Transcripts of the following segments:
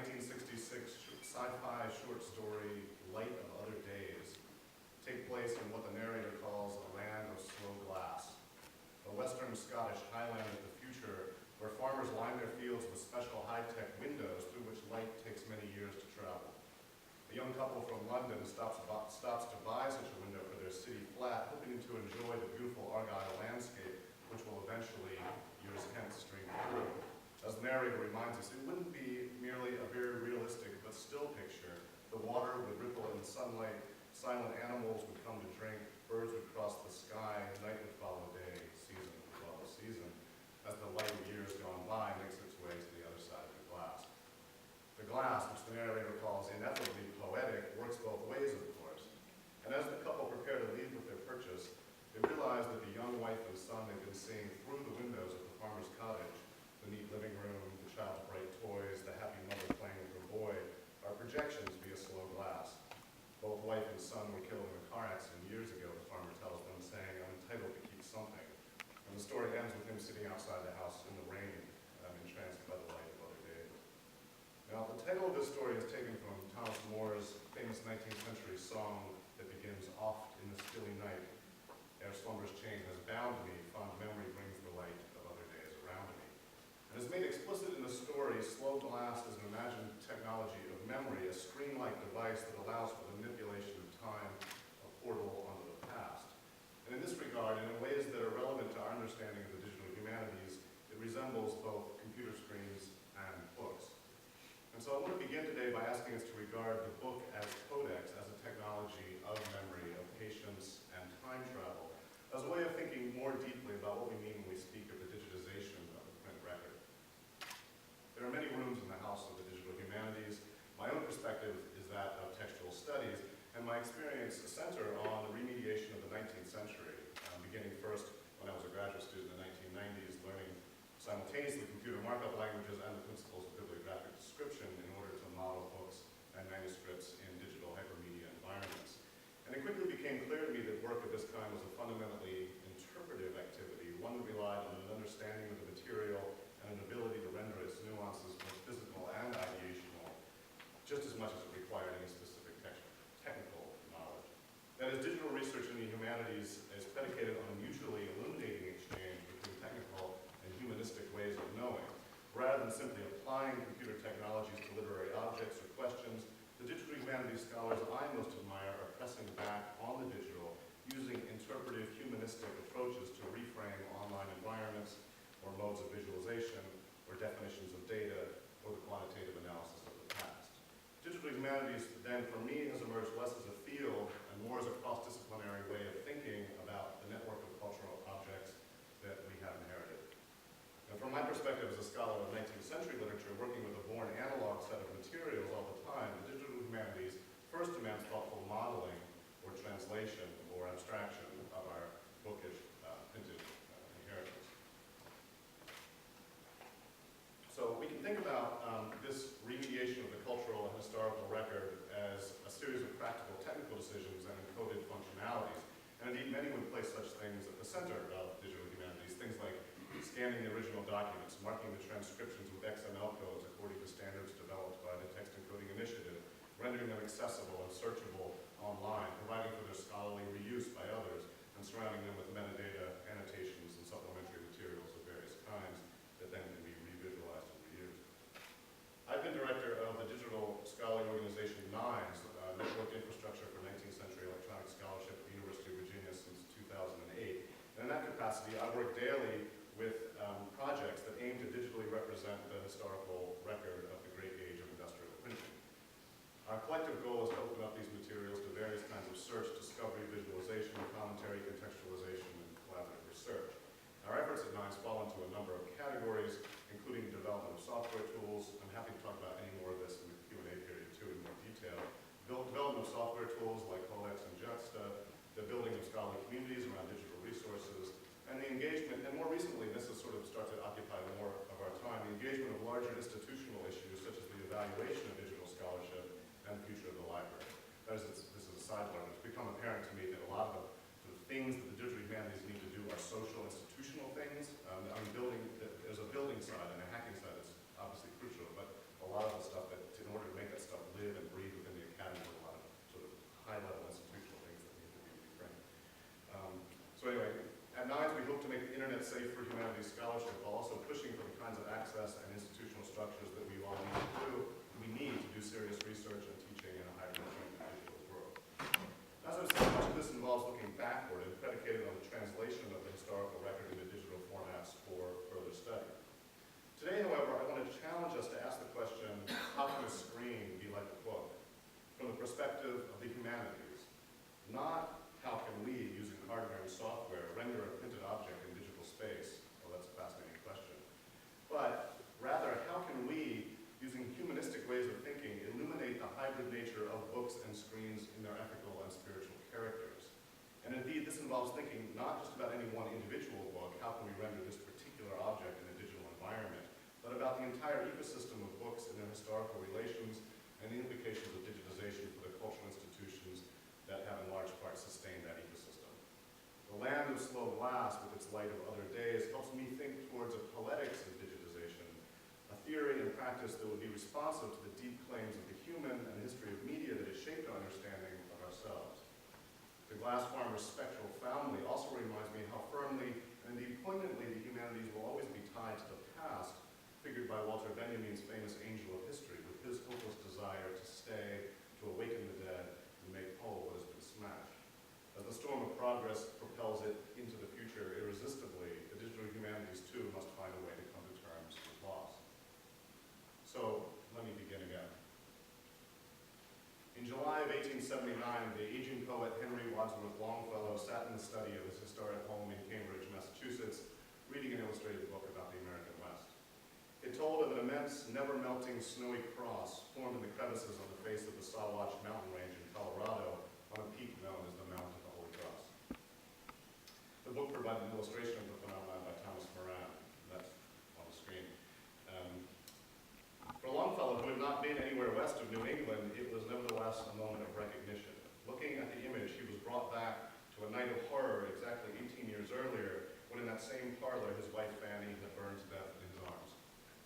1966 sci-fi short story, Light of Other Days, take place in what the narrator calls a land of slow glass, a western Scottish highland of the future where farmers line their fields with special high-tech windows through which light takes many years to travel. A young couple from London stops to buy such a window for their city flat, hoping to enjoy the beautiful Argyll landscape, which will eventually, years hence, stream through. As the narrator reminds us, it wouldn't be merely a very realistic but still picture. The water would ripple in the sunlight, silent animals would come to drink, birds would cross the sky, night would follow day, season would follow season, as the light of years gone by makes its way to the other side of the glass. The glass, which the narrator calls ineffably poetic, works both ways, of course. And as the couple prepare to leave with their purchase, they realize that the young wife and son they've been seeing through the windows of the farmer's cottage, the neat living room, the child's bright toys, the happy mother playing with her boy, are projections via slow glass. Both wife and son were killed in a car accident years ago, the farmer tells them, saying, "I'm entitled to keep something." And the story ends with him sitting outside the house in the rain, entranced by the light of other days. Now, the title of this story is taken from Thomas More's famous 19th century song that begins, "Oft in the stilly night, ere slumber's chain has bound me, fond memory brings the light of other days around me." And as made explicit in the story, slow glass is an imagined technology of memory, a screen-like device that allows for the manipulation of time, a portal onto the past. And in this regard, and in ways that are relevant to our understanding of the digital humanities, it resembles both computer screens and books. And so I want to begin today by asking us to regard the book as codex, as a technology of memory, of patience, and time travel, as a way of thinking more deeply about what we mean when we speak of the digitization of the print record. There are many rooms in the house of the digital humanities. My own perspective is that of textual studies, and my experience center on the remediation of the 19th century, beginning first when I was a graduate student in the 1990s, learning simultaneously computer markup languages and the principles of bibliographic description in order to model books and manuscripts in digital hypermedia environments. And it quickly became clear to me that work of this kind was a fundamentally interpretive activity, one that relied on an understanding of the material and an ability to render its nuances both physical and ideational, just as much as it required any specific technical knowledge. That is, digital research in the humanities is predicated on a mutually illuminating exchange between technical and humanistic ways of knowing. Rather than simply applying computer technologies to literary objects or questions, the digital humanities scholars I most admire are pressing back on the digital, using interpretive humanistic approaches to reframe online environments or modes of visualization or definitions of data or the quantitative analysis of the past. Digital humanities then, for me, has emerged less as a field and more as a cross-disciplinary way of thinking about the network of cultural objects that we have inherited. And from my perspective as a scholar of 19th century literature, working with a born analog set of materials all the time, the digital humanities first demands thoughtful modeling or translation or abstraction of our bookish printed inheritance. So we can think about this remediation of the cultural and historical record as a series of practical technical decisions and encoded functionalities. And indeed, many would place such things at the center of digital humanities, things like scanning the original documents, marking the transcriptions with XML codes according to standards developed by the Text Encoding Initiative, rendering them accessible and searchable online, providing for their scholarly reuse by others, and surrounding them with metadata, annotations, and supplementary materials of various kinds that then can be revisualized and reused. I've been director of the digital scholarly organization NINES, Network Infrastructure for 19th Century Electronic Scholarship at the University of Virginia since 2008. And in that capacity, I work daily with projects that aim to digitally represent the historical record of the great age of industrial printing. Our collective goal is to open up these materials to various kinds of search, discovery, visualization, commentary, contextualization, and collaborative research. Our efforts at NINES fall into a number of categories, including the development of software tools. I'm happy to talk about any more of this in the Q&A period too in more detail. Development of software tools like Codex and Juxta, the building of scholarly communities around digital resources, and the engagement, and more recently, this has sort of started to occupy more of our time, the engagement of larger institutional issues such as the evaluation of digital scholarship and the future of the library. That is, this is a sidebar, but it's become apparent to me that a lot of the things that the digital humanities need to do are social institutional things. There's a building side and a hacking side that's obviously crucial, but a lot of the stuff that it's safe for humanities scholarship while also pushing for the kinds of access and institutional structures that we all need to do serious research and teaching in a hybrid digital world. As I've said, much of this involves looking backward and predicated on the translation of the historical record into digital formats for further study. Today, however, I want to challenge us to ask the question, how can a screen be like a book? From the perspective of the humanities. Not how can we, using hardware and software, render a printed object in digital space? Well, that's a fascinating question. But rather, how can we, using humanistic ways of thinking, illuminate the hybrid nature of books and screens in their ethical and spiritual characters? And indeed, this involves thinking not just about any one individual book, how can we render this particular object in a digital environment, but about the entire ecosystem of books and their historical relations and the implications of digitization for the cultural institutions that have in large part sustained that ecosystem. The land of slow glass, with its light of other days, helps me think towards a poetics of digitization, a theory and practice that would be responsive to the deep claims of the human and the history of media that has shaped our understanding of ourselves. The glass farmer's spectral family also reminds me how firmly and indeed poignantly the humanities will always be tied to the past, figured by Walter Benjamin's famous angel of history, with his hopeless desire to stay, to awaken the dead, and make whole what has been smashed. As the storm of progress propels it into the future irresistibly, the digital humanities too must find a way to come to terms with loss. So, let me begin again. In July of 1879, the aging poet Henry Wadsworth Longfellow sat in the study of his historic home in Cambridge, Massachusetts, reading an illustrated book about the American West. It told of an immense, never-melting snowy cross formed in the crevices on the face of the Sawatch mountain range in Colorado on a peak known as the Mount of the Holy Cross. The book provided an illustration of the phenomenon by Thomas Moran. That's on the screen. For Longfellow, who had not been anywhere west of New England, it was nevertheless a moment of recognition. Looking at the image, he was brought back to a night of horror exactly 18 years earlier, when in that same parlor his wife Fanny had burned to death in his arms.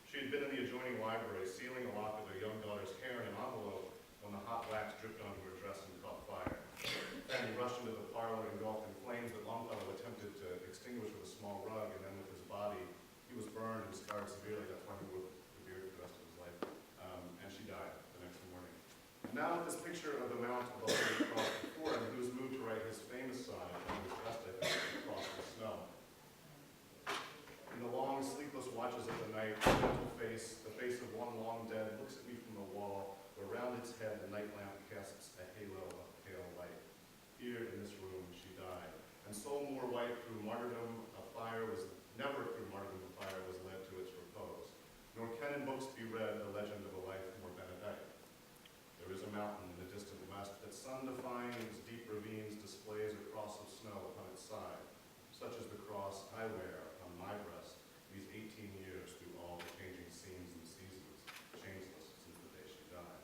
She had been in the adjoining library, sealing a lock of their young daughter's hair in an envelope when the hot wax dripped onto her dress and caught fire. Fanny rushed into the parlor, engulfed in flames that Longfellow attempted to extinguish with a small rug, and then with his body. He was burned and scarred severely. That's why he wore the beard for the rest of his life. And she died the next morning. And now with this picture of the Mount of the Holy Cross before him, he was moved to write his famous sonnet on his breast, I think, across the snow. In the long, sleepless watches of the night, the gentle face, the face of one long dead, looks at me from the wall, where round its head the night lamp casts a halo of pale light. Here in this room she died, and soul more white through martyrdom a fire was never through martyrdom a fire was led to its repose. Nor can in books be read the legend of a life more benedict. There is a mountain in the distant west that, sun-defying its deep ravines, displays a cross of snow upon its side. Such is the cross I wear upon my breast these 18 years through all the changing scenes and seasons, changeless since the day she died.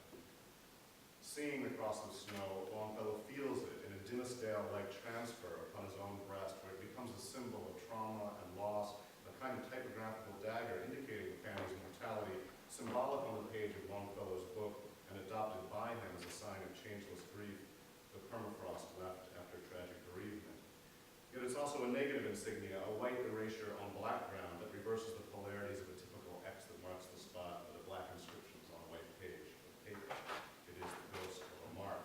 Seeing the cross of snow, Longfellow feels it in a Dimsdale-like transfer upon his own breast, where it becomes a symbol of trauma and loss, a kind of typographical dagger indicating Fanny's mortality, symbolic on the page of Longfellow's book, and adopted by him as a sign of changeless grief, the permafrost left after tragic bereavement. Yet it's also a negative insignia, a white erasure on black ground that reverses the polarities of a typical X that marks the spot with the black inscriptions on a white page of paper. It is the ghost of a mark.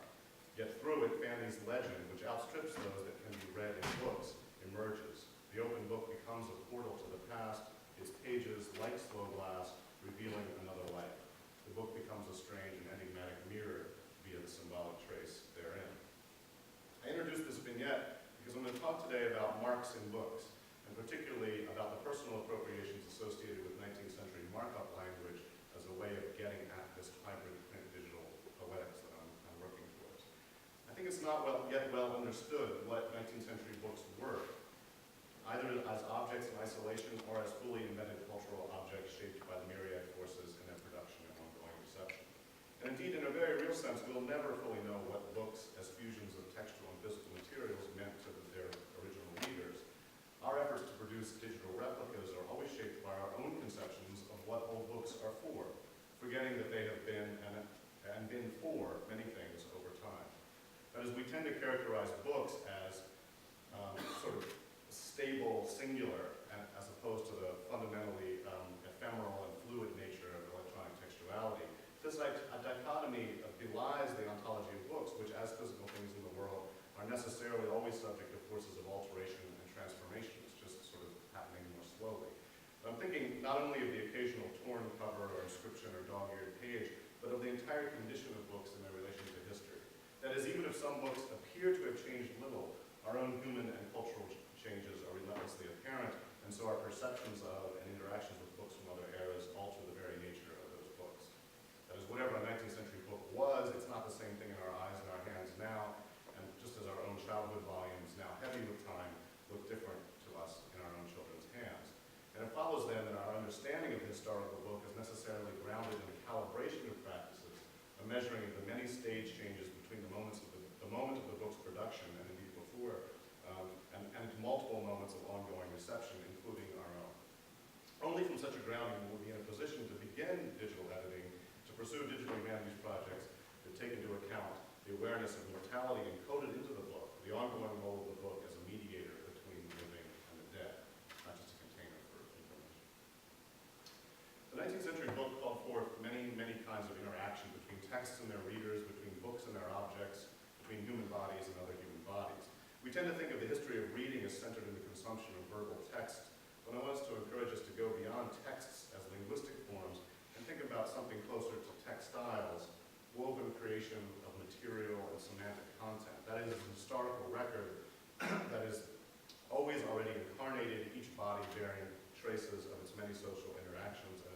Yet through it, Fanny's legend, which outstrips those that can be read in books, emerges. The open book becomes a portal to the past, its pages, like slow glass, revealing another life. The book becomes a strange and enigmatic mirror via the symbolic trace therein. I introduced this vignette because I'm going to talk today about marks in books, and particularly about the personal appropriations associated with 19th century markup language as a way of getting at this hybrid print-digital poetics that I'm working towards. I think it's not yet well understood what 19th century books were, either as objects in isolation or as fully embedded cultural objects shaped by the myriad forces in their production and ongoing reception. And indeed, in a very real sense, we'll never fully know what books as fusions of textual and physical materials meant to their original readers. Our efforts to produce digital replicas are always shaped by our own conceptions of what old books are for, forgetting that they have been and been for many things over time. That is, we tend to characterize books as sort of stable, singular, and inherent condition of books in their relation to history. That is, even if some books appear to have changed little, our own human and cultural changes are relentlessly apparent, and so our perceptions of and interactions with books from other eras alter the very nature of those books. That is, whatever a 19th century book was, it's not the same thing in our eyes and our hands now, and just as our own childhood volumes, now heavy with time, look different to us in our own children's hands. And it follows then that our understanding of the historical book is necessarily grounded in the calibration of practices, a measuring of the many stage changes between the moment of the book's production and indeed before, and multiple moments of ongoing reception, including our own. Only from such a grounding will we be in a position to begin digital editing, to pursue digital humanities projects that take into account the awareness of mortality encoded into the book, the ongoing role of the book as a mediator between the living and the dead, not just a container for information. The 19th century book called forth many, many kinds of interaction between texts and their readers, between books and their objects, between human bodies and other human bodies. We tend to think of the history of reading as centered in the consumption of verbal text, but I want us to encourage us to go beyond texts as linguistic forms and think about something closer to textiles, woven creation of material and semantic content. That is a historical record that is always already incarnated, each body bearing traces of its many social interactions and